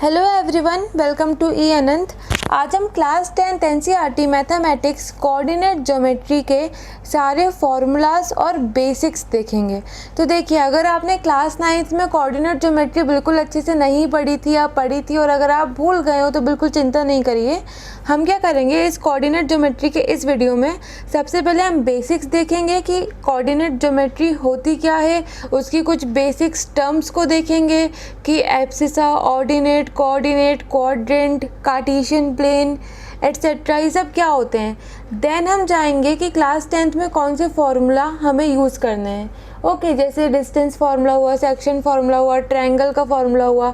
Hello everyone, welcome to ई अनंत। आज हम class 10 NCERT mathematics coordinate geometry के सारे फॉर्मूलाज और बेसिक्स देखेंगे। तो देखिए, अगर आपने क्लास 9 में कोऑर्डिनेट ज्योमेट्री बिल्कुल अच्छे से नहीं पढ़ी थी या पढ़ी थी और अगर आप भूल गए हो तो बिल्कुल चिंता नहीं करिए। हम क्या करेंगे इस कोऑर्डिनेट ज्योमेट्री के इस वीडियो में, सबसे पहले हम बेसिक्स देखेंगे कि कोऑर्डिनेट ज्योमेट्री होती क्या है, उसकी कुछ बेसिक्स टर्म्स को देखेंगे कि abscissa, ordinate, coordinate, quadrant, Cartesian plane etcetera, ये सब क्या होते हैं। देन हम जाएंगे कि क्लास 10 में कौन से फॉर्मूला हमें यूज़ करने हैं। ओके, जैसे डिस्टेंस फार्मूला हुआ, सेक्शन फार्मूला हुआ, ट्रायंगल का फार्मूला हुआ,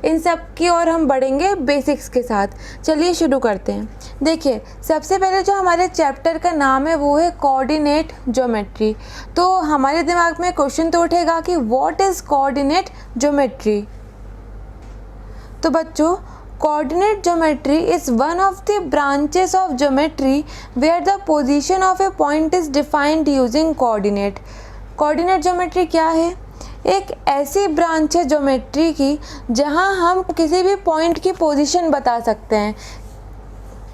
इन सब की और हम बढ़ेंगे बेसिक्स के साथ। चलिए शुरू करते हैं। देखिए, सबसे पहले जो हमारे चैप्टर का नाम है वो है कोऑर्डिनेट ज्योमेट्री। तो हमारे दिमाग में क्वेश्चन तो उठेगा कि व्हाट इज़ कोऑर्डिनेट ज्योमेट्री। तो बच्चों, coordinate geometry is one of the branches of geometry where the position of a point is defined using coordinate. Coordinate geometry क्या है? एक ऐसी ब्रांच है ज्योमेट्री की जहां हम किसी भी पॉइंट की पोजीशन बता सकते हैं।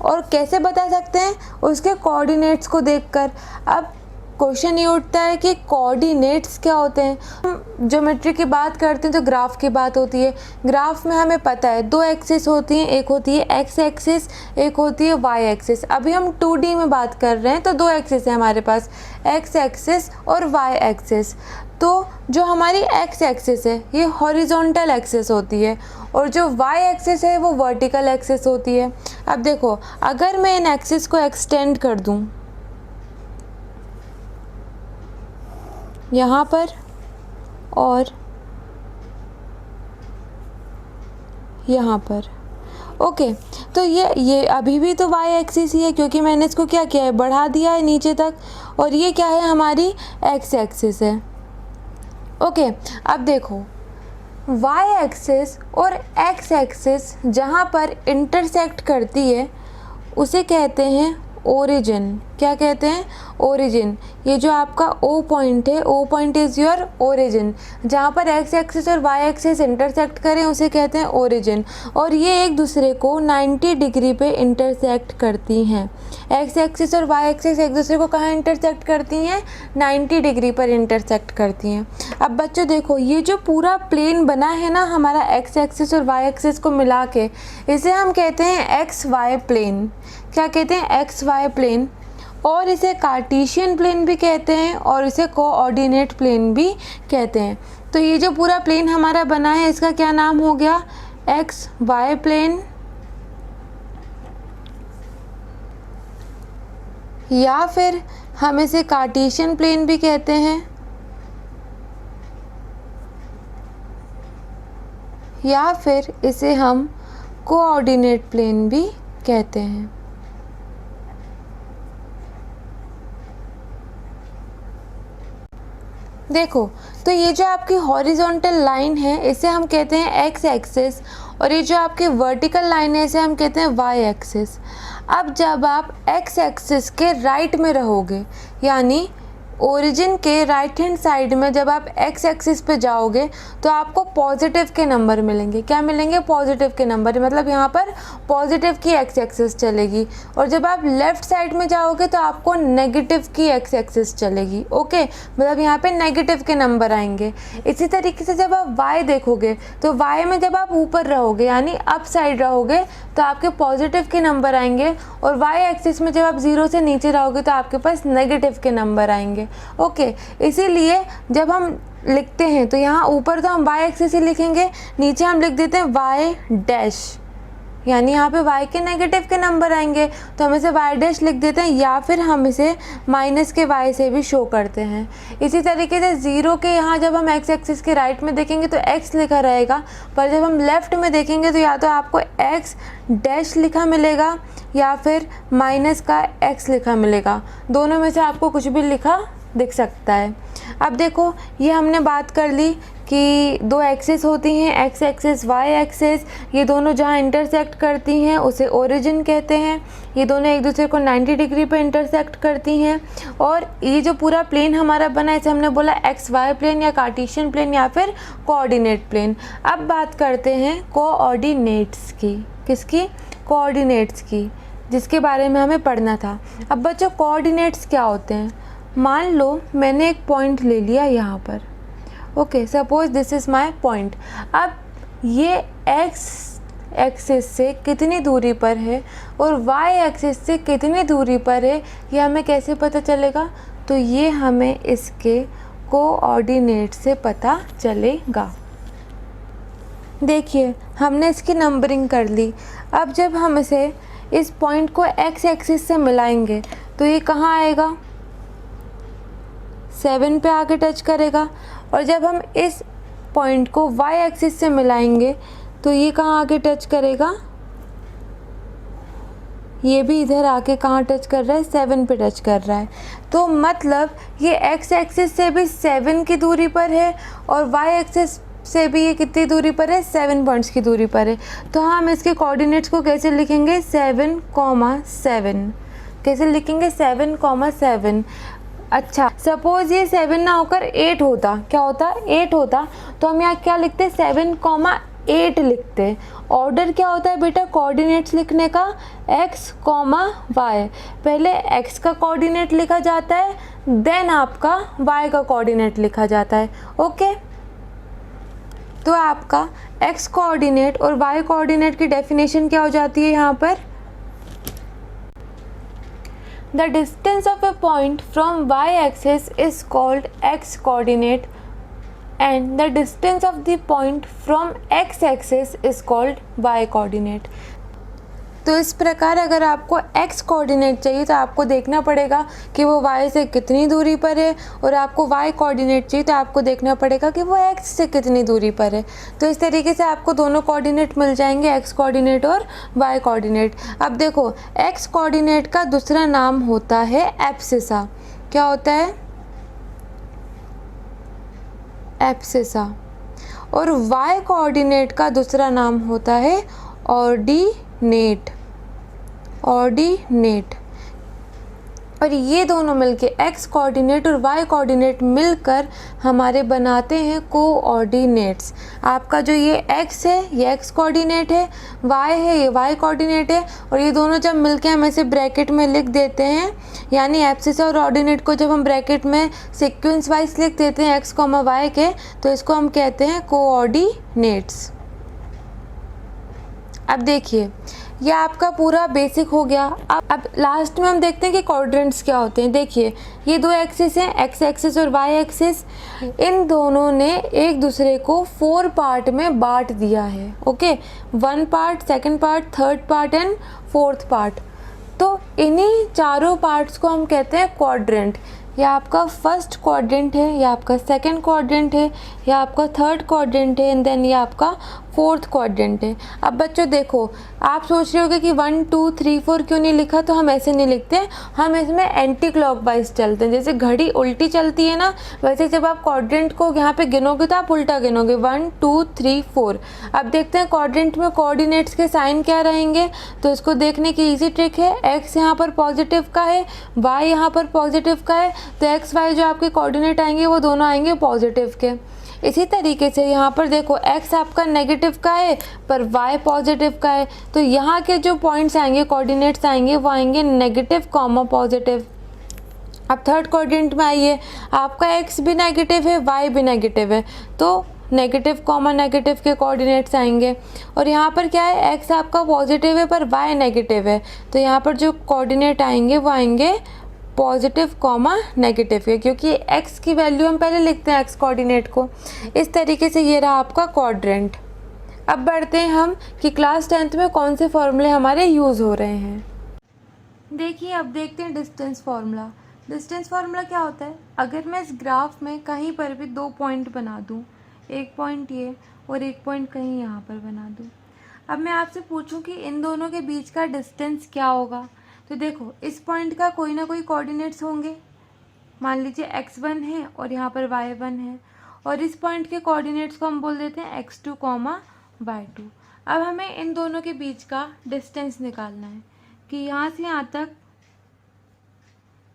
और कैसे बता सकते हैं? उसके कोऑर्डिनेट्स को देखकर। अब क्वेश्चन ये उठता है कि कोऑर्डिनेट्स क्या होते हैं। हम ज्योमेट्री की बात करते हैं तो ग्राफ की बात होती है। ग्राफ में हमें पता है दो एक्सिस होती हैं, एक होती है एक्स एक्सिस, एक होती है वाई एक्सिस। अभी हम 2D में बात कर रहे हैं तो दो एक्सिस है हमारे पास, एक्स एक्सिस और वाई एक्सिस। तो जो हमारी एक्स एक्सिस है ये हॉरिजॉन्टल एक्सिस होती है और जो वाई एक्सिस है वो वर्टिकल एक्सिस होती है। अब देखो, अगर मैं इन एक्सिस को एक्सटेंड कर दूं यहाँ पर और यहाँ पर, ओके, तो ये अभी भी तो वाई एक्सिस ही है क्योंकि मैंने इसको क्या किया है, बढ़ा दिया है नीचे तक। और ये क्या है, हमारी एक्स एक्सिस है। ओके, अब देखो, वाई एक्सिस और एक्स एक्सिस जहाँ पर इंटरसेक्ट करती है उसे कहते हैं ओरिजिन। क्या कहते हैं? ओरिजिन। ये जो आपका ओ पॉइंट है, O point is your origin. जहाँ पर एक्स एक्सिस और वाई एक्सिस इंटरसेक्ट करें उसे कहते हैं ओरिजिन। और ये एक दूसरे को 90 डिग्री पे इंटरसेक्ट करती हैं। एक्स एक्सिस और वाई एक्सिस एक दूसरे को कहाँ इंटरसेक्ट करती हैं? 90 डिग्री पर इंटरसेक्ट करती हैं। अब बच्चों देखो, ये जो पूरा प्लेन बना है ना हमारा एक्स एक्सिस और वाई एक्सिस को मिला के, इसे हम कहते हैं एक्स वाई प्लेन। क्या कहते हैं? X y plane. और इसे कार्टेशियन प्लेन भी कहते हैं और इसे कोऑर्डिनेट प्लेन भी कहते हैं। तो ये जो पूरा प्लेन हमारा बना है इसका क्या नाम हो गया? एक्स वाई प्लेन, या फिर हम इसे कार्टेशियन प्लेन भी कहते हैं, या फिर इसे हम कोऑर्डिनेट प्लेन भी कहते हैं। देखो, तो ये जो आपकी हॉरिजॉन्टल लाइन है इसे हम कहते हैं एक्स एक्सिस और ये जो आपकी वर्टिकल लाइन है इसे हम कहते हैं वाई एक्सिस। अब जब आप एक्स एक्सिस के राइट में रहोगे, यानी ओरिजिन के राइट हैंड साइड में जब आप एक्स एक्सिस पे जाओगे तो आपको पॉजिटिव के नंबर मिलेंगे। क्या मिलेंगे? पॉजिटिव के नंबर। मतलब यहाँ पर पॉजिटिव की एक्स एक्सिस चलेगी। और जब आप लेफ़्ट साइड में जाओगे तो आपको नेगेटिव की एक्स एक्सिस चलेगी। ओके, मतलब यहाँ पे नेगेटिव के नंबर आएंगे। इसी तरीके से जब आप वाई देखोगे तो वाई में जब आप ऊपर रहोगे यानी अप साइड रहोगे तो आपके पॉजिटिव के नंबर आएंगे। और वाई एक्सिस में जब आप 0 से नीचे रहोगे तो आपके पास नेगेटिव के नंबर आएंगे। ओके, इसीलिए जब हम लिखते हैं तो यहाँ ऊपर तो हम वाई एक्सिस ही लिखेंगे, नीचे हम लिख देते हैं वाई डैश, यानी यहाँ पे y के नेगेटिव के नंबर आएंगे तो हम इसे y डैश लिख देते हैं, या फिर हम इसे माइनस के y से भी शो करते हैं। इसी तरीके से 0 के यहाँ जब हम x एक्सिस के राइट में देखेंगे तो x लिखा रहेगा, पर जब हम लेफ़्ट में देखेंगे तो या तो आपको x डैश लिखा मिलेगा या फिर माइनस का x लिखा मिलेगा। दोनों में से आपको कुछ भी लिखा दिख सकता है। अब देखो, ये हमने बात कर ली कि दो एक्सिस होती हैं, एक्स एक्सिस वाई एक्सिस, ये दोनों जहाँ इंटरसेक्ट करती हैं उसे ओरिजिन कहते हैं। ये दोनों एक दूसरे को 90 डिग्री पे इंटरसेक्ट करती हैं। और ये जो पूरा प्लेन हमारा बना है इसे हमने बोला एक्स वाई प्लेन या कार्टेशियन प्लेन या फिर कोऑर्डिनेट प्लेन। अब बात करते हैं कोऑर्डिनेट्स की। किसकी? कोऑर्डिनेट्स की, जिसके बारे में हमें पढ़ना था। अब बच्चों कोऑर्डिनेट्स क्या होते हैं? मान लो मैंने एक पॉइंट ले लिया यहाँ पर, okay, suppose this is my point. अब ये एक्स एक्सिस से कितनी दूरी पर है और वाई एक्सिस से कितनी दूरी पर है, ये हमें कैसे पता चलेगा? तो ये हमें इसके कोऑर्डिनेट से पता चलेगा। देखिए हमने इसकी नंबरिंग कर ली। अब जब हम इस पॉइंट को एक्स एक्सिस से मिलाएंगे तो ये कहाँ आएगा? 7 पे आके टच करेगा। और जब हम इस पॉइंट को वाई एक्सिस से मिलाएंगे तो ये कहाँ आके टच करेगा? ये भी इधर आके कहाँ टच कर रहा है? 7 पे टच कर रहा है। तो मतलब ये एक्स एक्सिस से भी 7 की दूरी पर है और वाई एक्सिस से भी ये कितनी दूरी पर है? 7 पॉइंट्स की दूरी पर है। तो हम इसके कोऑर्डिनेट्स को कैसे लिखेंगे? 7,7। कैसे लिखेंगे? 7,7। अच्छा, सपोज ये 7 ना होकर 8 होता, क्या होता? 8 होता, तो हम यहाँ क्या लिखते? 7,8 लिखते। ऑर्डर क्या होता है बेटा कोऑर्डिनेट्स लिखने का? x, y। पहले x का कोऑर्डिनेट लिखा जाता है, देन आपका y का कोऑर्डिनेट लिखा जाता है। ओके, तो आपका x कोऑर्डिनेट और y कोऑर्डिनेट की डेफिनेशन क्या हो जाती है यहाँ पर? The distance of a point from y-axis is called x-coordinate and the distance of the point from x-axis is called y-coordinate। तो इस प्रकार अगर आपको x कोऑर्डिनेट चाहिए तो आपको देखना पड़ेगा कि वो y से कितनी दूरी पर है, और आपको y कोऑर्डिनेट चाहिए तो आपको देखना पड़ेगा कि वो x से कितनी दूरी पर है। तो इस तरीके से आपको दोनों कोऑर्डिनेट मिल जाएंगे, x कोऑर्डिनेट और y कोऑर्डिनेट। अब देखो x कोऑर्डिनेट का दूसरा नाम होता है एब्सिसा। क्या होता है? एब्सिसा। और y कोऑर्डिनेट का दूसरा नाम होता है ऑर्डिनेट। ऑर्डिनेट। और ये दोनों मिलके x कोऑर्डिनेट और y कोऑर्डिनेट मिलकर हमारे बनाते हैं कोऑर्डिनेट्स। आपका जो ये x है ये x कोऑर्डिनेट है, y है ये y कोऑर्डिनेट है, और ये दोनों जब मिलके हम ऐसे ब्रैकेट में लिख देते हैं, यानी एब्सिस और ऑर्डिनेट को जब हम ब्रैकेट में सीक्वेंस वाइज लिख देते हैं x, y के, तो इसको हम कहते हैं कोऑर्डिनेट्स। अब देखिए ये आपका पूरा बेसिक हो गया। अब लास्ट में हम देखते हैं कि क्वाड्रेंट्स क्या होते हैं। देखिए ये दो एक्सिस हैं, एक्स एक्सिस और वाई एक्सिस। इन दोनों ने एक दूसरे को 4 पार्ट में बांट दिया है। Okay, 1 part, 2nd part, 3rd part and 4th part. तो इन्हीं चारों पार्ट्स को हम कहते हैं क्वाड्रेंट। ये आपका फर्स्ट क्वाड्रेंट है, ये आपका सेकंड क्वाड्रेंट है, ये आपका थर्ड क्वाड्रेंट है एंड देन ये आपका 4th क्वाड्रेंट है। अब बच्चों देखो, आप सोच रहे होगे कि 1 2 3 4 क्यों नहीं लिखा, तो हम ऐसे नहीं लिखते, हम इसमें एंटी क्लॉकवाइज चलते हैं। जैसे घड़ी उल्टी चलती है ना, वैसे जब आप क्वाड्रेंट को यहाँ पे गिनोगे तो आप उल्टा गिनोगे, 1 2 3 4। अब देखते हैं क्वाड्रेंट में कोऑर्डिनेट्स के साइन क्या रहेंगे। तो इसको देखने की ईजी ट्रिक है, एक्स यहाँ पर पॉजिटिव का है, वाई यहाँ पर पॉजिटिव का है, तो एक्स वाई जो आपके कोऑर्डिनेट आएंगे वो दोनों आएंगे पॉजिटिव के। इसी तरीके से यहाँ पर देखो x आपका नेगेटिव का है पर y पॉजिटिव का है, तो यहाँ के जो पॉइंट्स आएंगे, कोऑर्डिनेट्स आएंगे, वो आएंगे नेगेटिव कॉमा पॉजिटिव। अब थर्ड क्वाड्रेंट में आइए, आपका x भी नेगेटिव है, y भी नेगेटिव है, तो नेगेटिव कॉमा नेगेटिव के कोऑर्डिनेट्स आएंगे। और यहाँ पर क्या है, x आपका पॉजिटिव है पर y नेगेटिव है, तो यहाँ पर जो कोऑर्डिनेट आएंगे वो आएंगे पॉजिटिव कॉमा नेगेटिव है, क्योंकि x की वैल्यू हम पहले लिखते हैं x कोऑर्डिनेट को। इस तरीके से ये रहा आपका क्वाड्रेंट। अब बढ़ते हैं हम कि क्लास 10th में कौन से फॉर्मूले हमारे यूज़ हो रहे हैं। देखिए अब देखते हैं डिस्टेंस फार्मूला। डिस्टेंस फार्मूला क्या होता है, अगर मैं इस ग्राफ में कहीं पर भी 2 पॉइंट बना दूँ, एक पॉइंट ये और एक पॉइंट कहीं यहाँ पर बना दूँ, अब मैं आपसे पूछूँ कि इन दोनों के बीच का डिस्टेंस क्या होगा, तो देखो इस पॉइंट का कोई ना कोई कोऑर्डिनेट्स होंगे। मान लीजिए x1 है और यहाँ पर y1 है, और इस पॉइंट के कोऑर्डिनेट्स को हम बोल देते हैं x2, y2। अब हमें इन दोनों के बीच का डिस्टेंस निकालना है कि यहाँ से यहाँ तक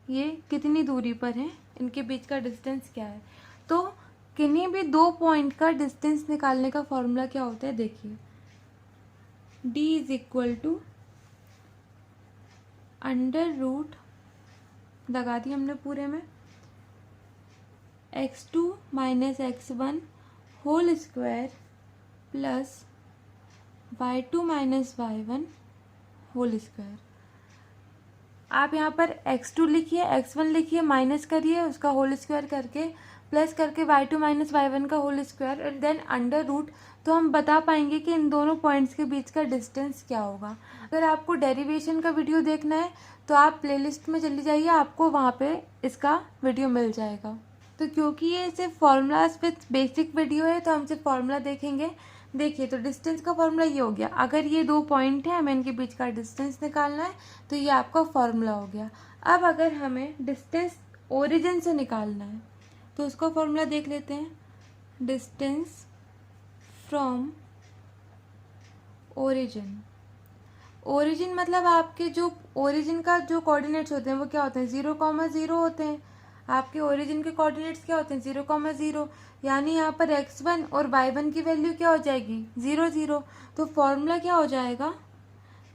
ये कितनी दूरी पर है, इनके बीच का डिस्टेंस क्या है। तो किन्हीं भी दो पॉइंट का डिस्टेंस निकालने का फॉर्मूला क्या होता है, देखिए d is equal to under root लगा दी हमने पूरे में x2 minus x1 whole square plus y2 minus y1 whole square. आप यहाँ पर x2 लिखिए, x1 लिखिए, माइनस करिए उसका होल स्क्वायर करके, प्लस करके y2 माइनस y1 का whole square and then under root. तो हम बता पाएंगे कि इन दोनों पॉइंट्स के बीच का डिस्टेंस क्या होगा। अगर आपको डेरिवेशन का वीडियो देखना है तो आप प्लेलिस्ट में चली जाइए, आपको वहाँ पे इसका वीडियो मिल जाएगा। तो क्योंकि ये सिर्फ फॉर्मूलाज विथ बेसिक वीडियो है तो हम सिर्फ फॉर्मूला देखेंगे। देखिए तो डिस्टेंस का फॉर्मूला ये हो गया, अगर ये दो पॉइंट है हमें इनके बीच का डिस्टेंस निकालना है तो ये आपका फॉर्मूला हो गया। अब अगर हमें डिस्टेंस ओरिजिन से निकालना है तो उसका फॉर्मूला देख लेते हैं, डिस्टेंस फ्रॉम ओरिजिन। ओरिजिन मतलब आपके जो ओरिजिन का जो कोऑर्डिनेट्स होते हैं वो क्या होते हैं, 0,0 होते हैं। आपके ओरिजिन के कोऑर्डिनेट्स क्या होते हैं, 0,0। यानी यहाँ पर x1 और y1 की वैल्यू क्या हो जाएगी, 0, 0। तो फॉर्मूला क्या हो जाएगा,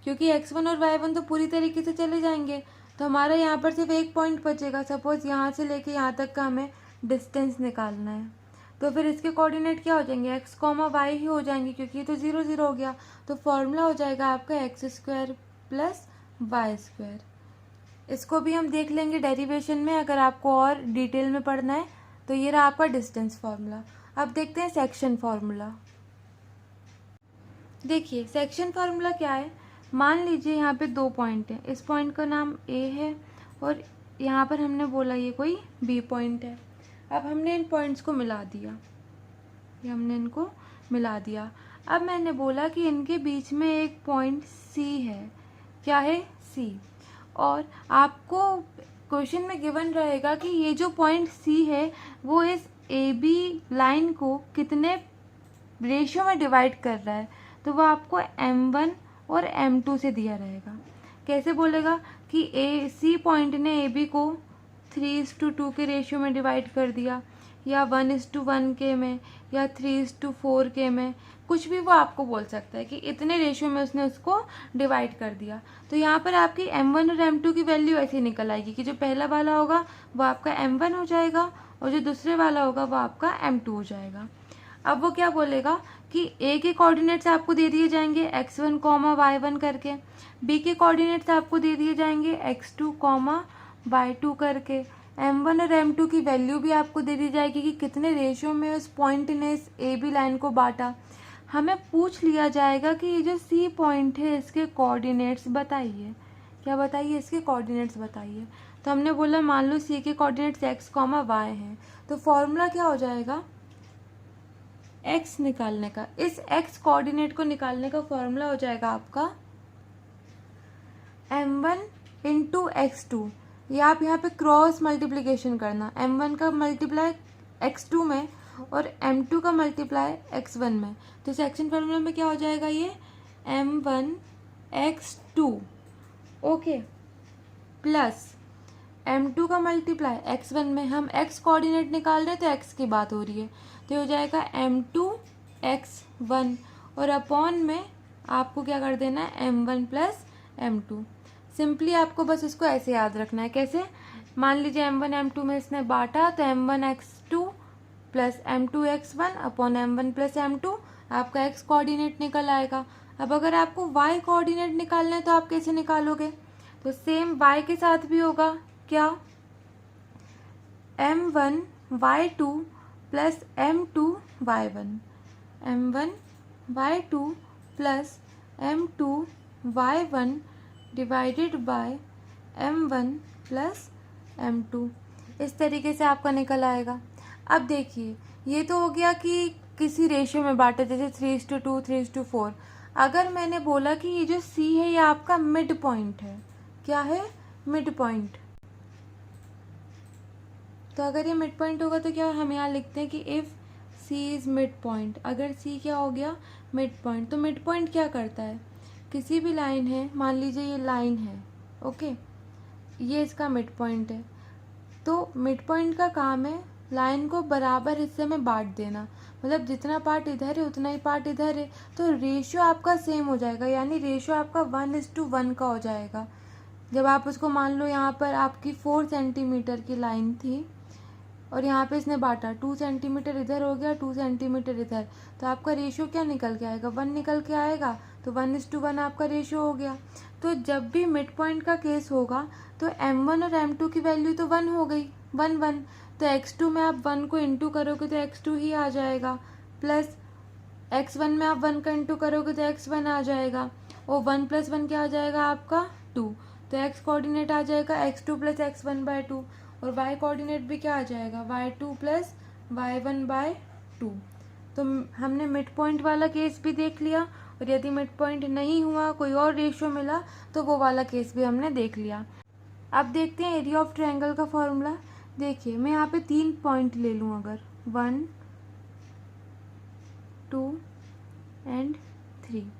क्योंकि x1 और y1 तो पूरी तरीके से चले जाएंगे तो हमारा यहाँ पर सिर्फ एक पॉइंट बचेगा। सपोज यहाँ से लेके यहाँ तक का हमें डिस्टेंस निकालना है तो फिर इसके कोऑर्डिनेट क्या हो जाएंगे, x, y ही हो जाएंगे क्योंकि ये तो 0, 0 हो गया। तो फॉर्मूला हो जाएगा आपका x² प्लस y²। इसको भी हम देख लेंगे डेरिवेशन में अगर आपको और डिटेल में पढ़ना है। तो ये रहा आपका डिस्टेंस फार्मूला। अब देखते हैं सेक्शन फार्मूला। देखिए सेक्शन फार्मूला क्या है, मान लीजिए यहाँ पे दो पॉइंट है, इस पॉइंट का नाम A है और यहाँ पर हमने बोला ये कोई B पॉइंट है। अब हमने इन पॉइंट्स को मिला दिया, ये हमने इनको मिला दिया। अब मैंने बोला कि इनके बीच में एक पॉइंट C है, क्या है, C। और आपको क्वेश्चन में गिवन रहेगा कि ये जो पॉइंट C है वो इस AB लाइन को कितने रेशियो में डिवाइड कर रहा है, तो वो आपको M1 और M2 से दिया रहेगा। कैसे बोलेगा कि C पॉइंट ने AB को 3:2 के रेशियो में डिवाइड कर दिया, या 1:1 के में, या 3:4 के में, कुछ भी वो आपको बोल सकता है कि इतने रेशियो में उसने उसको डिवाइड कर दिया। तो यहाँ पर आपकी M1 और M2 की वैल्यू ऐसी निकल आएगी कि जो पहला वाला होगा वो आपका M1 हो जाएगा और जो दूसरे वाला होगा वो आपका M2 हो जाएगा। अब वो क्या बोलेगा कि A के कोऑर्डिनेट्स आपको दे दिए जाएंगे x1, y1 करके, B के कोऑर्डिनेट्स आपको दे दिए जाएंगे x2, y2 करके, M1 और M2 की वैल्यू भी आपको दे दी जाएगी कि कितने रेशियो में उस पॉइंट ने इस AB लाइन को बांटा। हमें पूछ लिया जाएगा कि ये जो C पॉइंट है इसके कोऑर्डिनेट्स बताइए। क्या बताइए, इसके कोऑर्डिनेट्स बताइए। तो हमने बोला मान लो C के कोऑर्डिनेट्स x, y हैं, तो फॉर्मूला क्या हो जाएगा, x निकालने का, इस x कोऑर्डिनेट को निकालने का फॉर्मूला हो जाएगा आपका M1 इंटू x2। ये आप यहाँ पे क्रॉस मल्टीप्लिकेशन करना, M1 का मल्टीप्लाई x2 में और M2 का मल्टीप्लाई x1 में। तो सेक्शन फार्मूला में क्या हो जाएगा, ये M1 x2 okay plus M2 का मल्टीप्लाई x1 में। हम x कोऑर्डिनेट निकाल रहे हैं तो x की बात हो रही है, तो हो जाएगा M2 x1 और अपॉन में आपको क्या कर देना है, M1 प्लस M2। सिंपली आपको बस इसको ऐसे याद रखना है। कैसे, मान लीजिए M1 M2 में इसने बांटा तो M1 x2 plus M2 x1 upon M1 plus M2 आपका x कोऑर्डिनेट निकल आएगा। अब अगर आपको y कोऑर्डिनेट निकालना है तो आप कैसे निकालोगे, तो सेम y के साथ भी होगा, क्या, M1 y2 plus M2 y1, M1 y2 plus M2 y1 divided by M1 plus M2। इस तरीके से आपका निकल आएगा। अब देखिए ये तो हो गया कि किसी रेशियो में बांटे, जैसे 3:2, 3:4। अगर मैंने बोला कि ये जो C है ये आपका मिड पॉइंट है, क्या है, मिड पॉइंट, तो अगर ये मिड पॉइंट होगा तो क्या हम यहाँ लिखते हैं कि if C is mid point. अगर सी क्या हो गया, मिड पॉइंट, तो मिड पॉइंट क्या करता है, किसी भी लाइन है, मान लीजिए ये लाइन है, ओके, ये इसका मिड पॉइंट है, तो मिड पॉइंट का काम है लाइन को बराबर हिस्से में बांट देना, मतलब जितना पार्ट इधर है उतना ही पार्ट इधर है, तो रेशियो आपका सेम हो जाएगा, यानी रेशियो आपका 1:1 का हो जाएगा। जब आप उसको मान लो यहाँ पर आपकी 4 सेंटीमीटर की लाइन थी और यहाँ पे इसने बांटा 2 सेंटीमीटर इधर हो गया, 2 सेंटीमीटर इधर, तो आपका रेशियो क्या निकल के आएगा, 1 निकल के आएगा, तो 1:1 आपका रेशियो हो गया। तो जब भी मिड पॉइंट का केस होगा तो m1 और m2 की वैल्यू तो 1 हो गई, 1 1, तो x2 में आप 1 को इंटू करोगे तो x2 ही आ जाएगा, प्लस x1 में आप 1 का इंटू करोगे तो x1 आ जाएगा, और 1 + 1 क्या आ जाएगा आपका 2, तो x कोऑर्डिनेट आ जाएगा x2 + x1/2, और y कोऑर्डिनेट भी क्या आ जाएगा y2 + y1/2। तो हमने मिड पॉइंट वाला केस भी देख लिया, और यदि मिड पॉइंट नहीं हुआ, कोई और रेशियो मिला, तो वो वाला केस भी हमने देख लिया। अब देखते हैं एरिया ऑफ ट्रायंगल का फॉर्मूला। देखिए मैं यहाँ पे 3 पॉइंट ले लूँ, अगर 1 2 एंड 3,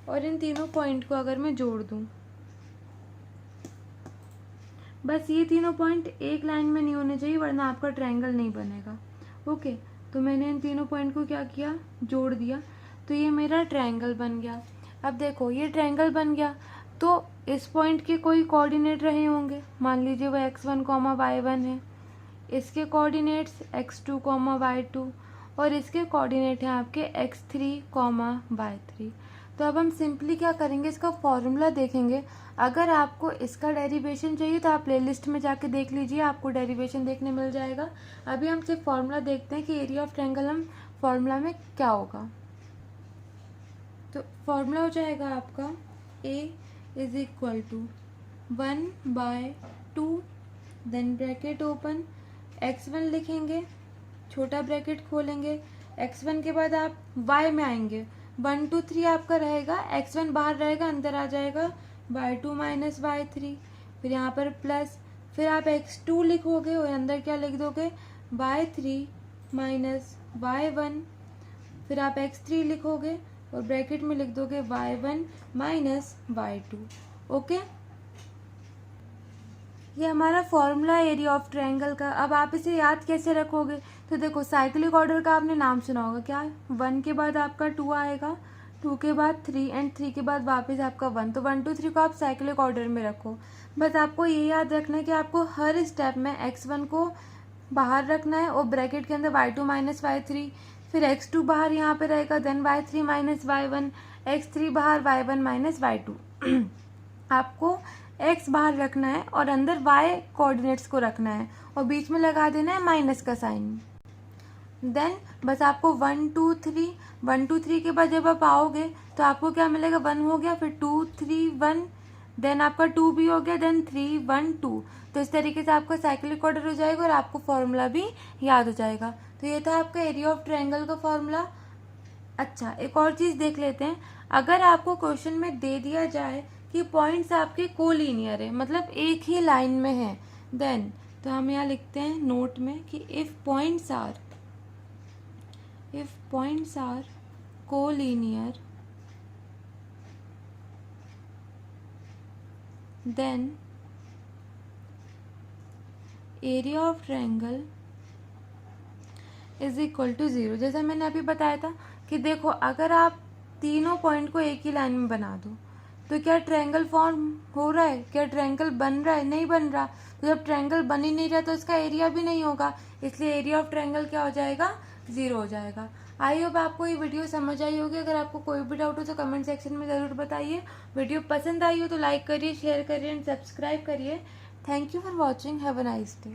और इन तीनों पॉइंट को अगर मैं जोड़ दूँ, बस ये तीनों पॉइंट एक लाइन में नहीं होने चाहिए, वरना आपका ट्रायंगल नहीं बनेगा, ओके। तो मैंने इन तीनों पॉइंट को क्या किया, जोड़ दिया, तो ये मेरा ट्रायंगल बन गया। अब देखो ये ट्रायंगल बन गया, तो इस पॉइंट के कोई कोऑर्डिनेट रहे होंगे, मान लीजिए वो x1, y1 है, इसके कोऑर्डिनेट्स x2, y2, और इसके कोऑर्डिनेट हैं आपके x3, y3। तो अब हम सिंपली क्या करेंगे, इसका फॉर्मूला देखेंगे। अगर आपको इसका डेरिवेशन चाहिए तो आप प्लेलिस्ट में जाके देख लीजिए, आपको डेरिवेशन देखने मिल जाएगा। अभी हम सिर्फ फॉर्मूला देखते हैं कि एरिया ऑफ ट्रायंगल हम फॉर्मूला में क्या होगा। तो फॉर्मूला हो जाएगा आपका a = 1/2, then bracket open, x1 लिखेंगे, छोटा ब्रैकेट खोलेंगे, x1 के बाद आप y में आएंगे, 1 2 3 आपका रहेगा, x1 बाहर रहेगा, अंदर आ जाएगा y2 - y3, फिर यहाँ पर प्लस, फिर आप x2 लिखोगे और अंदर क्या लिख दोगे, y3 - y1, फिर आप x3 लिखोगे और ब्रैकेट में लिख दोगे y1 - y2, ओके। ये हमारा फॉर्मूला एरिया ऑफ ट्रायंगल का। अब आप इसे याद कैसे रखोगे, तो देखो साइक्लिक ऑर्डर का आपने नाम सुना होगा, क्या, 1 के बाद आपका 2 आएगा, 2 के बाद 3 एंड 3 के बाद वापस आपका 1, तो 1 2 3 को आप साइक्लिक ऑर्डर में रखो। बस आपको ये याद रखना है कि आपको हर स्टेप में x1 को बाहर रखना है और ब्रैकेट के अंदर y2 - y3, फिर x2 बाहर यहाँ पे रहेगा, देन y3 - y1, x3 बाहर, y1 - y2। आपको x बाहर रखना है और अंदर y कोऑर्डिनेट्स को रखना है, और बीच में लगा देना है माइनस का साइन। देन बस आपको 1 2 3 के बाद जब आप आओगे तो आपको क्या मिलेगा, 1 हो गया, फिर 2 3 1, देन आपका 2 भी हो गया, देन 3 1 2। तो इस तरीके से आपका साइक्लिक ऑर्डर हो जाएगा और आपको फॉर्मूला भी याद हो जाएगा। तो ये था आपका एरिया ऑफ ट्रायंगल का फॉर्मूला। अच्छा, एक और चीज़ देख लेते हैं। अगर आपको क्वेश्चन में दे दिया जाए कि पॉइंट्स आपके कोलिनियर है, मतलब एक ही लाइन में है, देन तो हम यहाँ लिखते हैं नोट में कि if points are collinear then area of triangle is equal to 0। जैसा मैंने अभी बताया था कि देखो अगर आप तीनों पॉइंट को एक ही लाइन में बना दो तो क्या ट्रायंगल फॉर्म हो रहा है, क्या ट्रायंगल बन रहा है, नहीं बन रहा। तो जब ट्रायंगल बन ही नहीं रहा तो इसका एरिया भी नहीं होगा, इसलिए एरिया ऑफ ट्रायंगल क्या हो जाएगा, 0 हो जाएगा। आई होप आपको ये वीडियो समझ आई होगी। अगर आपको कोई भी डाउट हो तो कमेंट सेक्शन में ज़रूर बताइए। वीडियो पसंद आई हो तो लाइक करिए, शेयर करिए एंड सब्सक्राइब करिए। Thank you for watching, have a nice day.